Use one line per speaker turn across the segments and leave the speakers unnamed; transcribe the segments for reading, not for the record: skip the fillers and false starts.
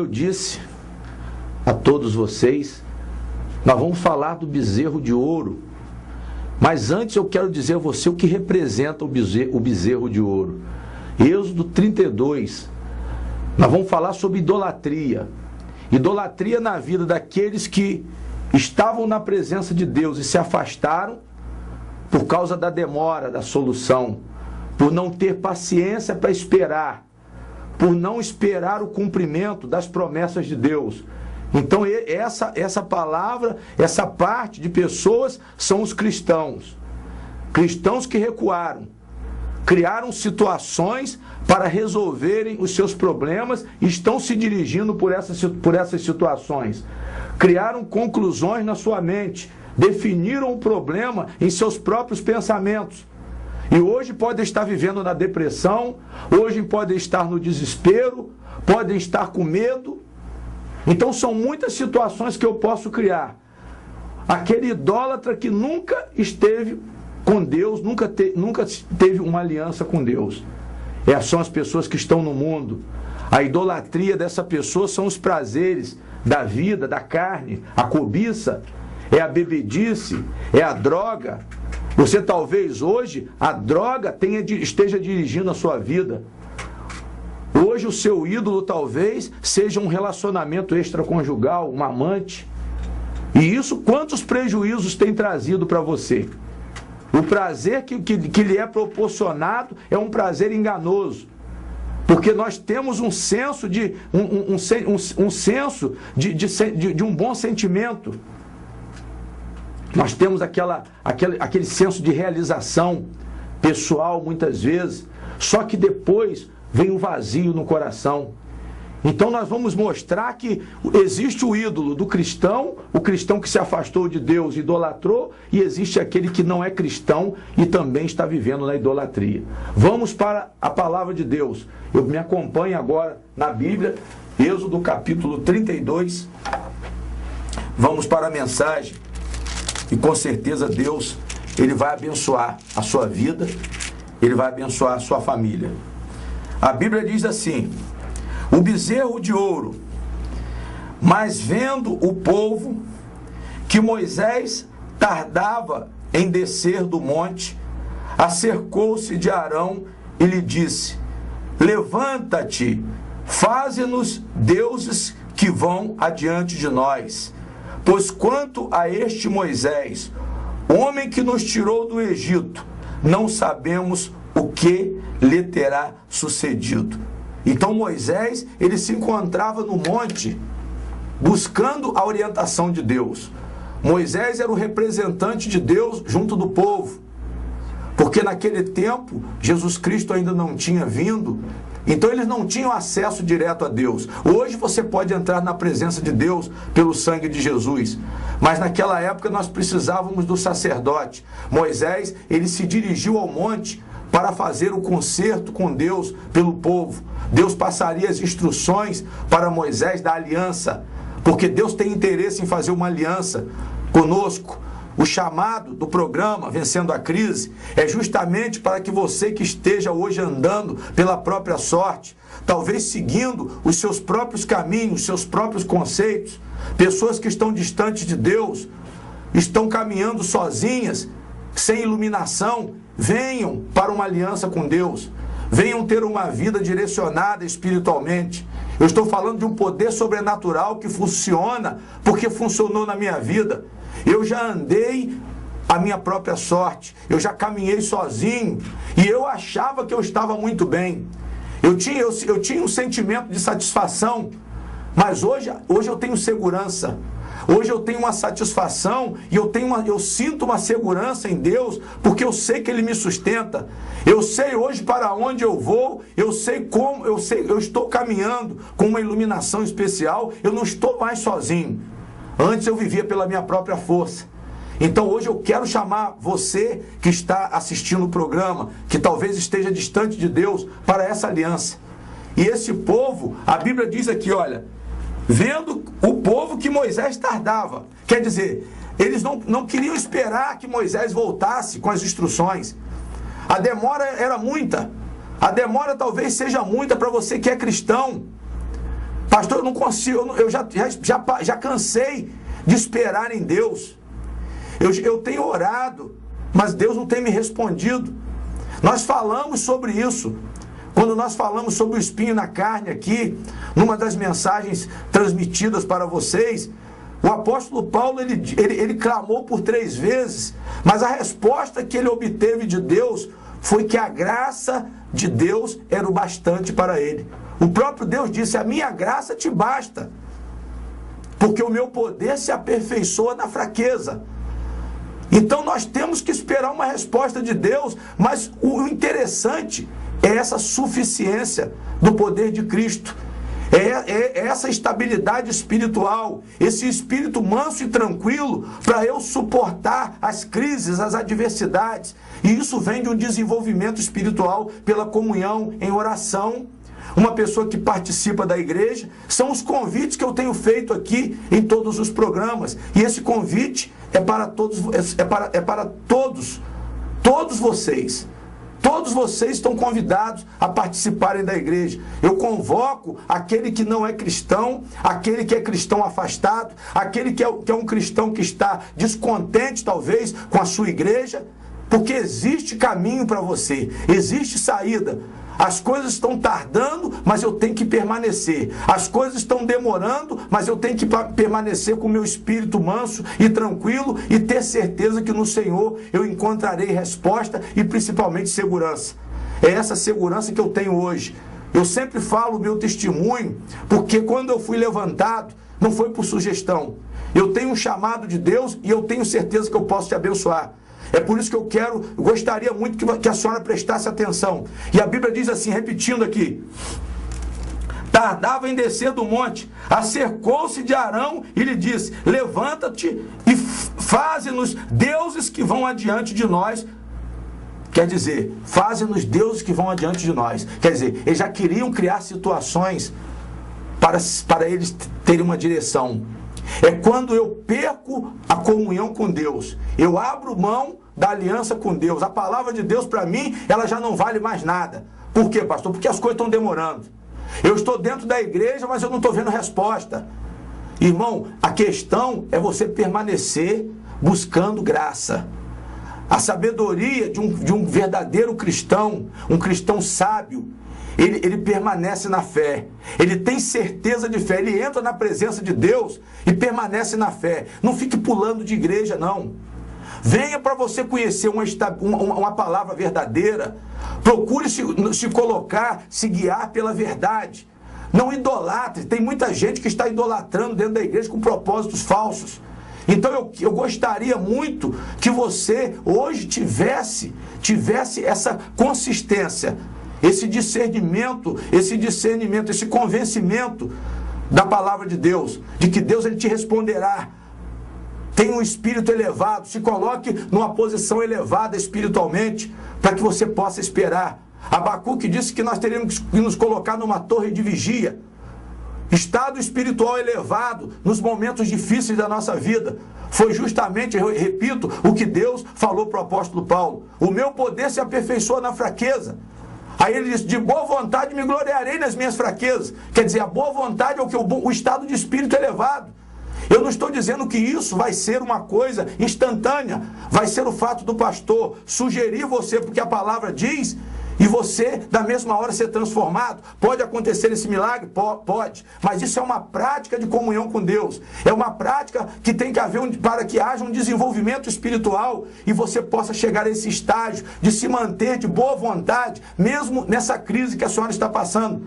disse a todos vocês, nós vamos falar do bezerro de ouro. Mas antes eu quero dizer a você o que representa o bezerro de ouro. Êxodo 32. Nós vamos falar sobre idolatria. Idolatria na vida daqueles que estavam na presença de Deus e se afastaram por causa da demora da solução, por não ter paciência para esperar, por não esperar o cumprimento das promessas de Deus. Então essa palavra, essa parte de pessoas são os cristãos. Cristãos que recuaram, criaram situações para resolverem os seus problemas e estão se dirigindo por essas situações. Criaram conclusões na sua mente, definiram o problema em seus próprios pensamentos. E hoje podem estar vivendo na depressão, hoje podem estar no desespero, podem estar com medo. Então são muitas situações que eu posso criar. Aquele idólatra que nunca esteve com Deus, nunca teve uma aliança com Deus. São as pessoas que estão no mundo. A idolatria dessa pessoa são os prazeres da vida, da carne, a cobiça, é a bebedice, é a droga. Você talvez hoje, a droga esteja dirigindo a sua vida. Hoje o seu ídolo talvez seja um relacionamento extraconjugal, uma amante. E isso, quantos prejuízos tem trazido para você? O prazer que lhe é proporcionado é um prazer enganoso. Porque nós temos um senso de um bom sentimento. Nós temos aquele senso de realização pessoal muitas vezes. Só que depois vem o vazio no coração. Então nós vamos mostrar que existe o ídolo do cristão, o cristão que se afastou de Deus, idolatrou, e existe aquele que não é cristão e também está vivendo na idolatria. Vamos para a palavra de Deus. Eu me acompanho agora na Bíblia, Êxodo capítulo 32. Vamos para a mensagem e com certeza Deus, Ele vai abençoar a sua vida, Ele vai abençoar a sua família. A Bíblia diz assim: o bezerro de ouro. Mas vendo o povo que Moisés tardava em descer do monte, acercou-se de Arão e lhe disse: levanta-te, faze-nos deuses que vão adiante de nós. Pois quanto a este Moisés, homem que nos tirou do Egito, não sabemos o que lhe terá sucedido. Então Moisés, ele se encontrava no monte buscando a orientação de Deus. Moisés era o representante de Deus junto do povo, porque naquele tempo Jesus Cristo ainda não tinha vindo, então eles não tinham acesso direto a Deus. Hoje você pode entrar na presença de Deus pelo sangue de Jesus, mas naquela época nós precisávamos do sacerdote. Moisés, ele se dirigiu ao monte para fazer o concerto com Deus pelo povo. Deus passaria as instruções para Moisés da aliança, porque Deus tem interesse em fazer uma aliança conosco. O chamado do programa Vencendo a Crise é justamente para que você que esteja hoje andando pela própria sorte, talvez seguindo os seus próprios caminhos, seus próprios conceitos, pessoas que estão distantes de Deus, estão caminhando sozinhas, sem iluminação, venham para uma aliança com Deus, venham ter uma vida direcionada espiritualmente. Eu estou falando de um poder sobrenatural que funciona, porque funcionou na minha vida. Eu já andei a minha própria sorte, eu já caminhei sozinho, e eu achava que eu estava muito bem. Eu tinha um sentimento de satisfação, mas hoje eu tenho segurança. Hoje eu tenho uma satisfação e eu sinto uma segurança em Deus, porque eu sei que Ele me sustenta. Eu sei hoje para onde eu vou, eu estou caminhando com uma iluminação especial, eu não estou mais sozinho. Antes eu vivia pela minha própria força. Então hoje eu quero chamar você que está assistindo o programa, que talvez esteja distante de Deus, para essa aliança. E esse povo, a Bíblia diz aqui, olha, vendo o povo que Moisés tardava. Quer dizer, eles não queriam esperar que Moisés voltasse com as instruções. A demora era muita. A demora talvez seja muita para você que é cristão. Pastor, eu não consigo, eu já cansei de esperar em Deus. Eu tenho orado, mas Deus não tem me respondido. Nós falamos sobre isso. Quando nós falamos sobre o espinho na carne aqui, numa das mensagens transmitidas para vocês, o apóstolo Paulo, ele clamou por 3 vezes, mas a resposta que ele obteve de Deus foi que a graça de Deus era o bastante para ele. O próprio Deus disse: a minha graça te basta, porque o meu poder se aperfeiçoa na fraqueza. Então nós temos que esperar uma resposta de Deus, mas o interessante é essa suficiência do poder de Cristo. É essa estabilidade espiritual, esse espírito manso e tranquilo para eu suportar as crises, as adversidades. E isso vem de um desenvolvimento espiritual pela comunhão em oração. Uma pessoa que participa da igreja, são os convites que eu tenho feito aqui em todos os programas. E esse convite é para todos, todos vocês. Todos vocês estão convidados a participarem da igreja. Eu convoco aquele que não é cristão, aquele que é cristão afastado, aquele que é um cristão que está descontente, talvez, com a sua igreja, porque existe caminho para você, existe saída. As coisas estão tardando, mas eu tenho que permanecer. As coisas estão demorando, mas eu tenho que permanecer com o meu espírito manso e tranquilo e ter certeza que no Senhor eu encontrarei resposta e principalmente segurança. É essa segurança que eu tenho hoje. Eu sempre falo o meu testemunho, porque quando eu fui levantado, não foi por sugestão. Eu tenho um chamado de Deus e eu tenho certeza que eu posso te abençoar. É por isso que eu gostaria muito que a senhora prestasse atenção. E a Bíblia diz assim, repetindo aqui: tardava em descer do monte, acercou-se de Arão e lhe disse: levanta-te e faze-nos deuses que vão adiante de nós. Quer dizer, faze-nos deuses que vão adiante de nós. Quer dizer, eles já queriam criar situações para eles terem uma direção. É quando eu perco a comunhão com Deus, eu abro mão da aliança com Deus. A palavra de Deus para mim, ela já não vale mais nada. Por quê, pastor? Porque as coisas estão demorando. Eu estou dentro da igreja, mas eu não estou vendo resposta. Irmão, a questão é você permanecer buscando graça. A sabedoria de um verdadeiro cristão, um cristão sábio, ele permanece na fé, ele tem certeza de fé, ele entra na presença de Deus e permanece na fé. Não fique pulando de igreja, não. Venha para você conhecer uma palavra verdadeira, procure se colocar, se guiar pela verdade. Não idolatre, tem muita gente que está idolatrando dentro da igreja com propósitos falsos. Então eu gostaria muito que você hoje tivesse essa consistência, esse discernimento, esse convencimento da palavra de Deus, de que Deus ele te responderá. Tenha um espírito elevado, se coloque numa posição elevada espiritualmente, para que você possa esperar. Abacuque disse que nós teríamos que nos colocar numa torre de vigia, estado espiritual elevado nos momentos difíceis da nossa vida. Foi justamente, eu repito, o que Deus falou para o apóstolo Paulo: o meu poder se aperfeiçoa na fraqueza. Aí ele disse: de boa vontade me gloriarei nas minhas fraquezas. Quer dizer, a boa vontade é o estado de espírito elevado. Eu não estou dizendo que isso vai ser uma coisa instantânea, vai ser o fato do pastor sugerir você, porque a palavra diz, e você, da mesma hora, ser transformado. Pode acontecer esse milagre? Pode. Mas isso é uma prática de comunhão com Deus. É uma prática que tem que haver para que haja um desenvolvimento espiritual e você possa chegar a esse estágio de se manter de boa vontade, mesmo nessa crise que a senhora está passando.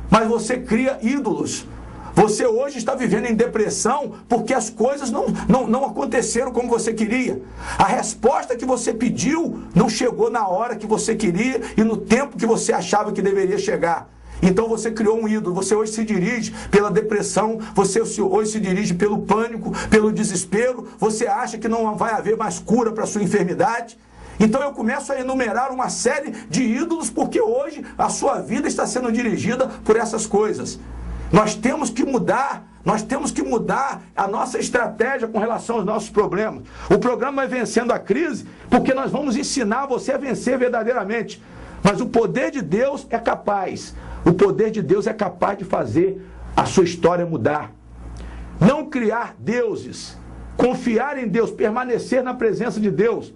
Mas você cria ídolos. Você hoje está vivendo em depressão porque as coisas não aconteceram como você queria. A resposta que você pediu não chegou na hora que você queria e no tempo que você achava que deveria chegar. Então você criou um ídolo. Você hoje se dirige pela depressão, você hoje se dirige pelo pânico, pelo desespero. Você acha que não vai haver mais cura para a sua enfermidade. Então eu começo a enumerar uma série de ídolos porque hoje a sua vida está sendo dirigida por essas coisas. Nós temos que mudar a nossa estratégia com relação aos nossos problemas. O programa vai vencendo a crise porque nós vamos ensinar você a vencer verdadeiramente. Mas o poder de Deus é capaz. O poder de Deus é capaz de fazer a sua história mudar. Não criar deuses, confiar em Deus, permanecer na presença de Deus.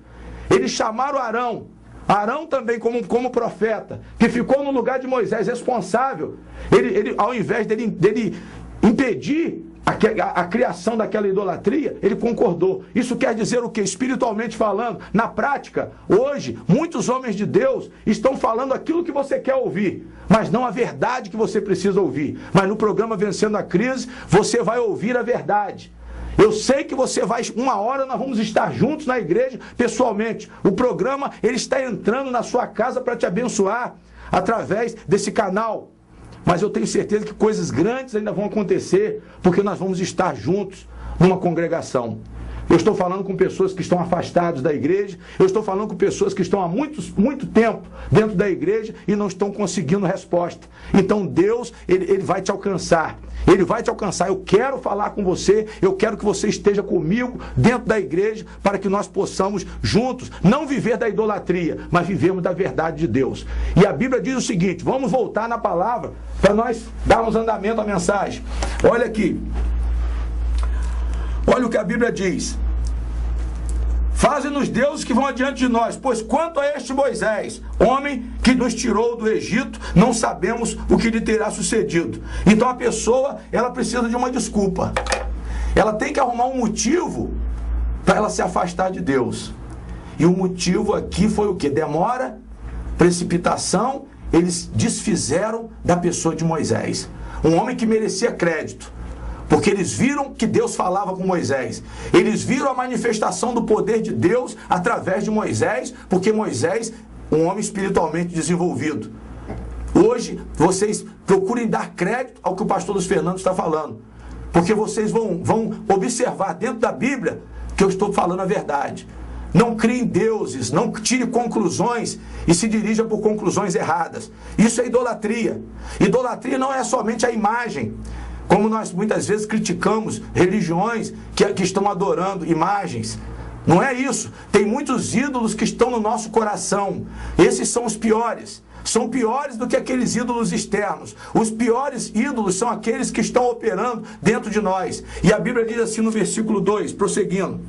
Eles chamaram Arão também como profeta, que ficou no lugar de Moisés, responsável. Ele ao invés dele impedir a criação daquela idolatria, ele concordou. Isso quer dizer o quê? Espiritualmente falando, na prática, hoje, muitos homens de Deus estão falando aquilo que você quer ouvir, mas não a verdade que você precisa ouvir. Mas no programa Vencendo a Crise, você vai ouvir a verdade. Eu sei que você vai, uma hora nós vamos estar juntos na igreja, pessoalmente. O programa, ele está entrando na sua casa para te abençoar, através desse canal. Mas eu tenho certeza que coisas grandes ainda vão acontecer, porque nós vamos estar juntos numa congregação. Eu estou falando com pessoas que estão afastadas da igreja, eu estou falando com pessoas que estão há muito tempo dentro da igreja e não estão conseguindo resposta. Então Deus, ele vai te alcançar. Ele vai te alcançar. Eu quero falar com você, eu quero que você esteja comigo dentro da igreja para que nós possamos juntos não viver da idolatria, mas vivermos da verdade de Deus. E a Bíblia diz o seguinte, vamos voltar na palavra para nós darmos andamento à mensagem. Olha aqui. Olha o que a Bíblia diz. Faze-nos deuses que vão adiante de nós, pois quanto a este Moisés, homem que nos tirou do Egito, não sabemos o que lhe terá sucedido. Então a pessoa, ela precisa de uma desculpa. Ela tem que arrumar um motivo para ela se afastar de Deus. E o motivo aqui foi o quê? Demora, precipitação, eles desfizeram da pessoa de Moisés. Um homem que merecia crédito. Porque eles viram que Deus falava com Moisés. Eles viram a manifestação do poder de Deus através de Moisés, porque Moisés, um homem espiritualmente desenvolvido. Hoje, vocês procurem dar crédito ao que o pastor Luiz Fernando está falando. Porque vocês vão observar dentro da Bíblia que eu estou falando a verdade. Não criem deuses, não tire conclusões e se dirija por conclusões erradas. Isso é idolatria. Idolatria não é somente a imagem. Como nós muitas vezes criticamos religiões que estão adorando imagens. Não é isso. Tem muitos ídolos que estão no nosso coração. Esses são os piores. São piores do que aqueles ídolos externos. Os piores ídolos são aqueles que estão operando dentro de nós. E a Bíblia diz assim no versículo 2, prosseguindo.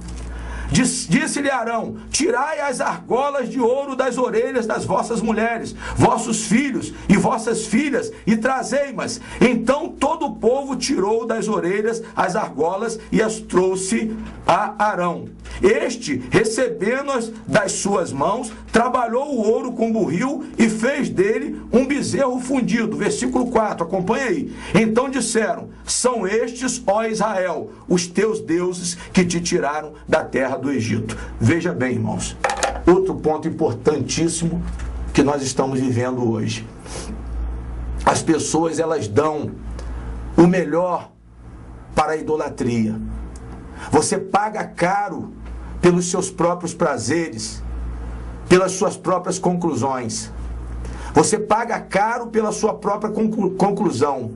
Disse-lhe Arão, tirai as argolas de ouro das orelhas das vossas mulheres, vossos filhos e vossas filhas, e trazei-mas. Então todo o povo tirou das orelhas as argolas e as trouxe a Arão. Este, recebendo-as das suas mãos, trabalhou o ouro com burril e fez dele um bezerro fundido. Versículo 4, acompanha aí. Então disseram, são estes, ó Israel, os teus deuses que te tiraram da terra do Egito. Veja bem, irmãos, outro ponto importantíssimo que nós estamos vivendo hoje. As pessoas, elas dão o melhor para a idolatria. Você paga caro pelos seus próprios prazeres, pelas suas próprias conclusões. Você paga caro pela sua própria conclusão.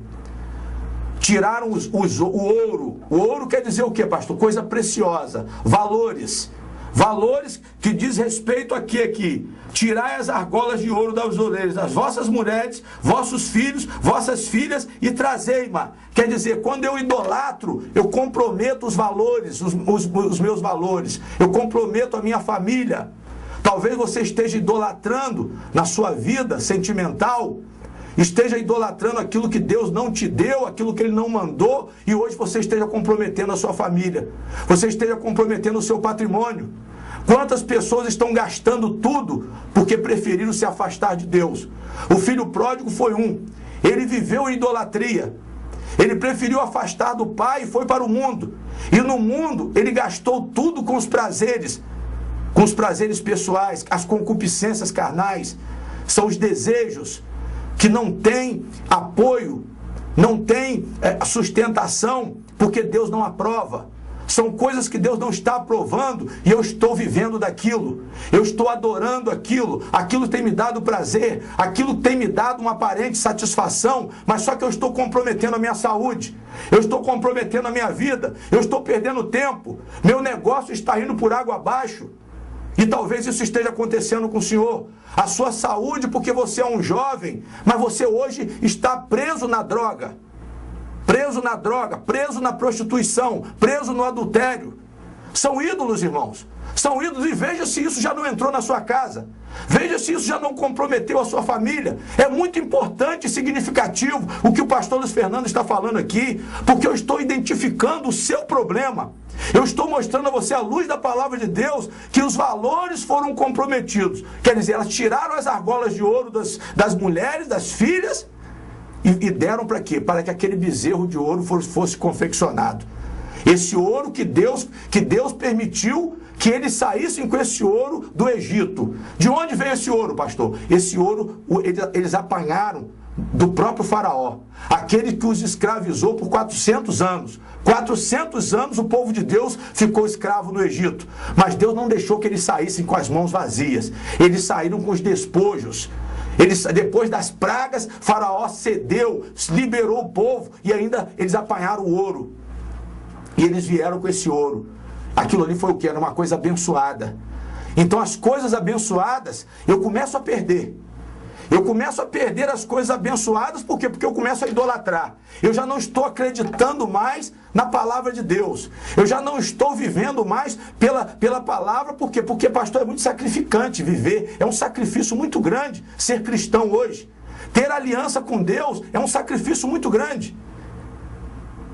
Tiraram o ouro. O ouro quer dizer o quê, pastor? Coisa preciosa. Valores. Valores que diz respeito aqui. Tirai as argolas de ouro das orelhas das vossas mulheres, vossos filhos, vossas filhas e trazei-ma. Quer dizer, quando eu idolatro, eu comprometo os valores, os meus valores. Eu comprometo a minha família. Talvez você esteja idolatrando na sua vida sentimental, esteja idolatrando aquilo que Deus não te deu, aquilo que Ele não mandou, e hoje você esteja comprometendo a sua família, você esteja comprometendo o seu patrimônio. Quantas pessoas estão gastando tudo porque preferiram se afastar de Deus? O filho pródigo foi um. Ele viveu em idolatria. Ele preferiu afastar do pai e foi para o mundo. E no mundo ele gastou tudo com os prazeres pessoais, as concupiscências carnais. São os desejos que não têm apoio, não têm sustentação, porque Deus não aprova. São coisas que Deus não está aprovando e eu estou vivendo daquilo. Eu estou adorando aquilo. Aquilo tem me dado prazer. Aquilo tem me dado uma aparente satisfação. Mas só que eu estou comprometendo a minha saúde. Eu estou comprometendo a minha vida. Eu estou perdendo tempo. Meu negócio está indo por água abaixo. E talvez isso esteja acontecendo com o senhor. A sua saúde, porque você é um jovem, mas você hoje está preso na droga. preso na droga, preso na prostituição, preso no adultério. São ídolos, irmãos. São ídolos, e veja se isso já não entrou na sua casa. Veja se isso já não comprometeu a sua família. É muito importante e significativo o que o pastor Luiz Fernando está falando aqui, porque eu estou identificando o seu problema. Eu estou mostrando a você, à luz da palavra de Deus, que os valores foram comprometidos. Quer dizer, elas tiraram as argolas de ouro das mulheres, das filhas, e deram para quê? Para que aquele bezerro de ouro fosse confeccionado. Esse ouro que Deus permitiu que eles saíssem com esse ouro do Egito. De onde veio esse ouro, pastor? Esse ouro eles apanharam do próprio faraó, aquele que os escravizou por 400 anos. 400 anos o povo de Deus ficou escravo no Egito, mas Deus não deixou que eles saíssem com as mãos vazias. Eles saíram com os despojos. Depois das pragas, faraó cedeu, liberou o povo, e ainda eles apanharam o ouro. E eles vieram com esse ouro. Aquilo ali foi o que? Era uma coisa abençoada. Então as coisas abençoadas, eu começo a perder. Eu começo a perder as coisas abençoadas, por quê? Porque eu começo a idolatrar. Eu já não estou acreditando mais na palavra de Deus. Eu já não estou vivendo mais pela palavra, por quê? Porque, pastor, é muito sacrificante viver. É um sacrifício muito grande ser cristão hoje. Ter aliança com Deus é um sacrifício muito grande.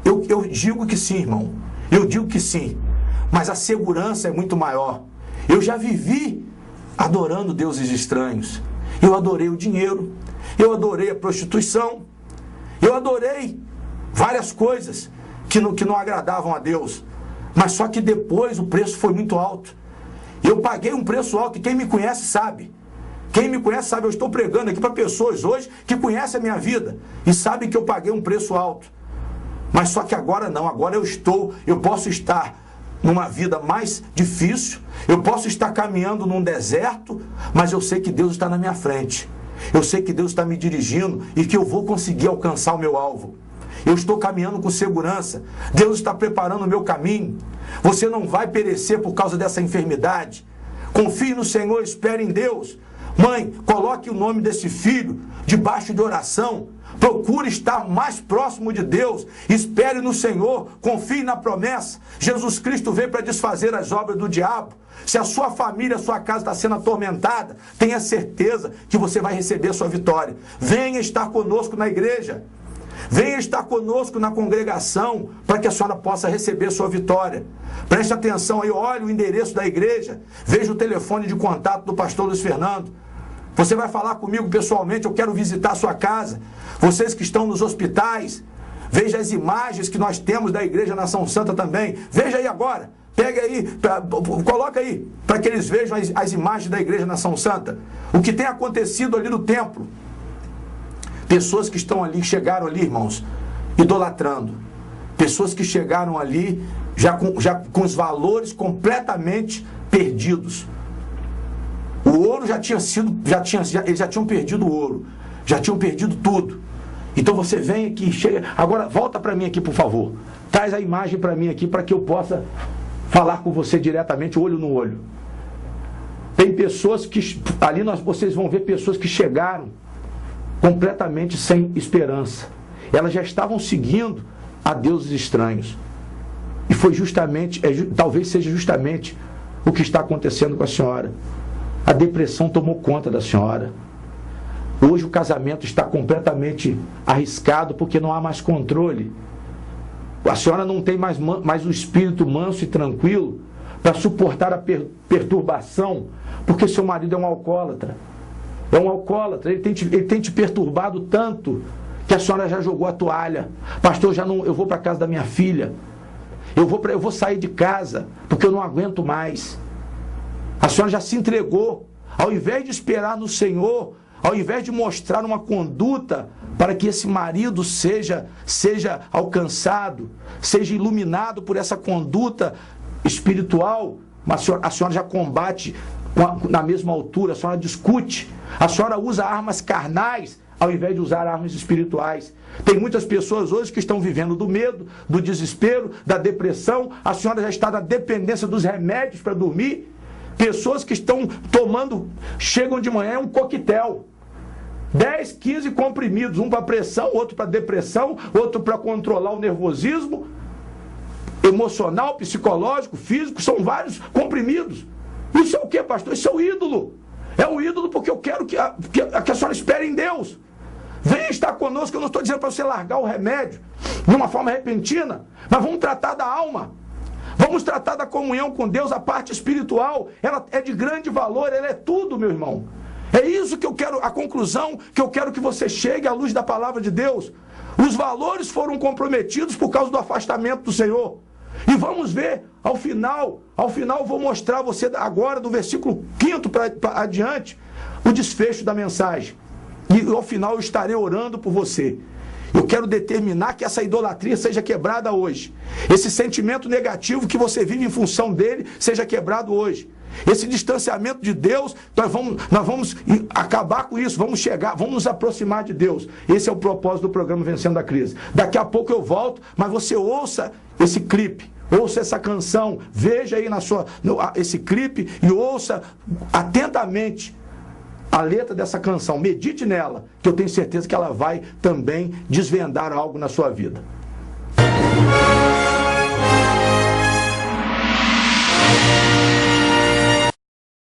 Eu digo que sim, irmão. Eu digo que sim. Mas a segurança é muito maior. Eu já vivi adorando deuses estranhos. Eu adorei o dinheiro. Eu adorei a prostituição. Eu adorei várias coisas que não agradavam a Deus. Mas só que depois o preço foi muito alto. Eu paguei um preço alto, e quem me conhece sabe. Quem me conhece sabe, eu estou pregando aqui para pessoas hoje que conhecem a minha vida e sabem que eu paguei um preço alto. Mas só que agora não, agora eu posso estar numa vida mais difícil, eu posso estar caminhando num deserto, mas eu sei que Deus está na minha frente. Eu sei que Deus está me dirigindo e que eu vou conseguir alcançar o meu alvo. Eu estou caminhando com segurança. Deus está preparando o meu caminho. Você não vai perecer por causa dessa enfermidade. Confie no Senhor, espere em Deus. Mãe, coloque o nome desse filho debaixo de oração. Procure estar mais próximo de Deus. Espere no Senhor. Confie na promessa. Jesus Cristo veio para desfazer as obras do diabo. Se a sua família, a sua casa está sendo atormentada, tenha certeza que você vai receber a sua vitória. Venha estar conosco na igreja. Venha estar conosco na congregação para que a senhora possa receber a sua vitória. Preste atenção aí, olhe o endereço da igreja. Veja o telefone de contato do pastor Luiz Fernando. Você vai falar comigo pessoalmente, eu quero visitar a sua casa. Vocês que estão nos hospitais, veja as imagens que nós temos da Igreja Nação Santa também. Veja aí agora, pega aí, coloca aí, para que eles vejam as imagens da Igreja Nação Santa. O que tem acontecido ali no templo. Pessoas que estão ali, chegaram ali, irmãos, idolatrando. Pessoas que chegaram ali já com os valores completamente perdidos. O ouro eles já tinham perdido o ouro, já tinham perdido tudo. Então você vem aqui, chega, agora volta para mim aqui, por favor. Traz a imagem para mim aqui, para que eu possa falar com você diretamente, olho no olho. Tem pessoas que, ali vocês vão ver pessoas que chegaram completamente sem esperança. Elas já estavam seguindo a deuses estranhos. E foi justamente, talvez seja justamente o que está acontecendo com a senhora. A depressão tomou conta da senhora. Hoje o casamento está completamente arriscado porque não há mais controle. A senhora não tem mais o espírito manso e tranquilo para suportar a perturbação, porque seu marido é um alcoólatra. É um alcoólatra, ele tem te perturbado tanto que a senhora já jogou a toalha. Pastor, eu vou para a casa da minha filha. Eu vou sair de casa porque eu não aguento mais. A senhora já se entregou. Ao invés de esperar no Senhor, ao invés de mostrar uma conduta para que esse marido seja alcançado, seja iluminado por essa conduta espiritual, a senhora já combate na mesma altura, a senhora discute, a senhora usa armas carnais ao invés de usar armas espirituais. Tem muitas pessoas hoje que estão vivendo do medo, do desespero, da depressão. A senhora já está na dependência dos remédios para dormir. Pessoas que estão chegam de manhã, é um coquetel 10, 15 comprimidos, um para pressão, outro para depressão, outro para controlar o nervosismo emocional, psicológico, físico, são vários comprimidos. Isso é o que, pastor? Isso é o ídolo. É o ídolo porque eu quero que a senhora espere em Deus. Venha estar conosco, eu não estou dizendo para você largar o remédio de uma forma repentina, mas vamos tratar da alma. Vamos tratar da comunhão com Deus, a parte espiritual, ela é de grande valor, ela é tudo, meu irmão. É isso que eu quero, a conclusão que eu quero que você chegue à luz da palavra de Deus. Os valores foram comprometidos por causa do afastamento do Senhor. E vamos ver, ao final eu vou mostrar a você agora, do versículo 5 para adiante, o desfecho da mensagem. E ao final eu estarei orando por você. Eu quero determinar que essa idolatria seja quebrada hoje. Esse sentimento negativo que você vive em função dele seja quebrado hoje. Esse distanciamento de Deus, nós vamos acabar com isso, vamos nos aproximar de Deus. Esse é o propósito do programa Vencendo a Crise. Daqui a pouco eu volto, mas você ouça esse clipe, ouça essa canção, veja aí esse clipe e ouça atentamente a letra dessa canção, medite nela, que eu tenho certeza que ela vai também desvendar algo na sua vida.